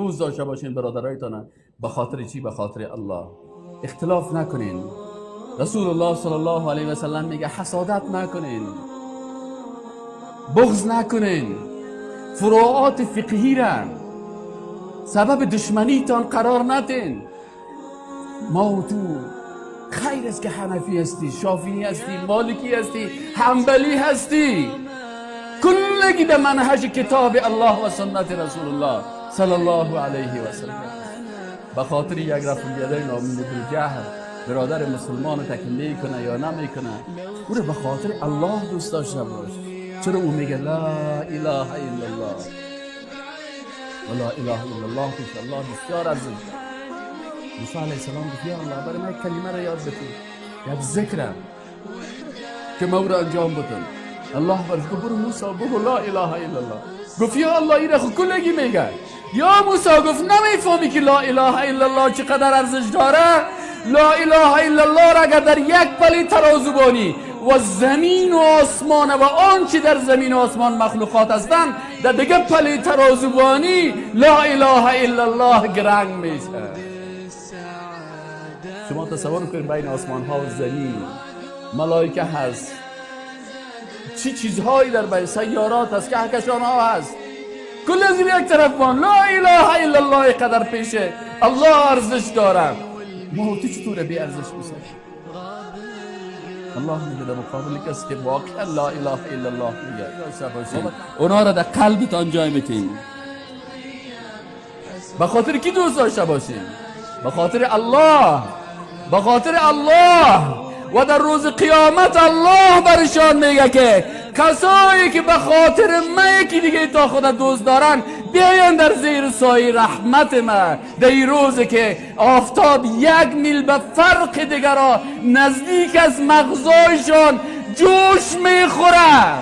دوست داشته باشین برادرایتان. به خاطر چی؟ به خاطر الله. اختلاف نکنین. رسول الله صلی الله علیه و سلم میگه حسادت نکنین، بغض نکنین، فروعات فقهی را سبب دشمنیتان قرار ندین. ما و تو خیر است که حنفی هستی، شافعی هستی، مالکی هستی، حنبلی هستی، کلگی در منهج کتاب الله و سنت رسول الله صلی الله علیه و سلم. به خاطر یک رفیق نام ابوالجهل برادر مسلمان تکلیف کنه یا نمیکنه، او رو به خاطر الله دوست داشته باش. چرا او میگه لا اله الا الله و لا اله الا الله پیش الله بسیار عزیز. موسی علیه السلام گفت یا الله برای من کلمه را یاد بده، یک ذکر که ما را انجام بدم. الله برش گفت برو موسی بگو لا اله الا الله. گفت یا الله این را خود کلگی میگه. یا موسی گفت نمیفهمی که لا اله الا الله چقدر ارزش داره؟ لا اله الا الله را اگر در یک پلی ترازو بانی و زمین و آسمان و آنچه در زمین و آسمان مخلوقات هستند در دیگه پلی ترازو بانی، لا اله الا الله گرنگ میشه. شما تصور کنید بین آسمان ها و زمین ملائکه هست، چی چیزهایی در بین سیارات هست، کهکشان ها هست، کل از یک طرف بان لا اله الا الله قدر پیشه الله ارزش داره. ما تو چطوره بی ارزش میشه؟ الله میگه در مقابل کسی که واقعا لا اله الا الله میگه اونا را در قلبتان جای میتین. به خاطر کی دوست داشته باشین؟ به خاطر الله، به خاطر الله. و در روز قیامت الله برشان میگه که کسایی که به خاطر من یکی دیگه تا خود دوست دارن بیاین در زیر سایه رحمت من. در این روز که آفتاب 1 میل به فرق دیگران نزدیک از مغزایشان جوش میخوره،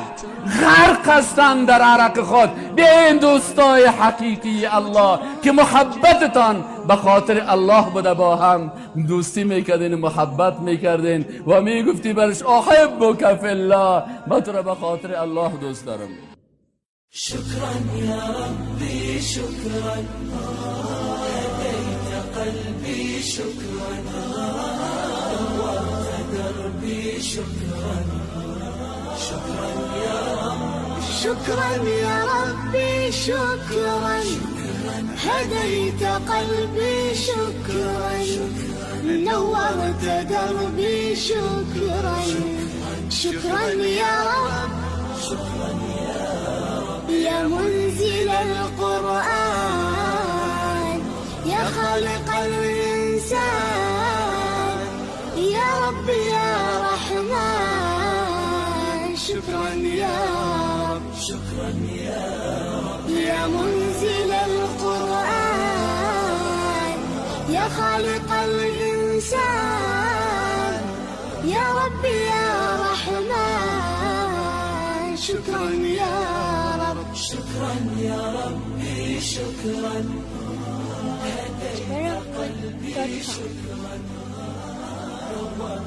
غرق هستند در عرق خود. بیاین دوستای حقیقی الله که محبتتان به خاطر الله بوده، با هم دوستی میکردین، محبت میکردین و میگفتی برش احبک فی الله، من تو را به خاطر الله دوست دارم. شكرا يا ربي شكرا، هديت قلبي شكرا، نورت دربي شكرا. شكرا يا ربي شكرا يا ربي شكرا، هديت قلبي شكرا، نورت دربي شكرا. شكرا يا رب، شكرا يا يا منزل القرآن، يا خالق الإنسان، يا رب يا رحمن. شكرا يا رب، شكرا يا يا منزل القرآن، يا خالق الإنسان، يا رب يا رحمن. شكرا يا رب، شكرا يا ربي شكرا، هديت قلبي شكرا، نورت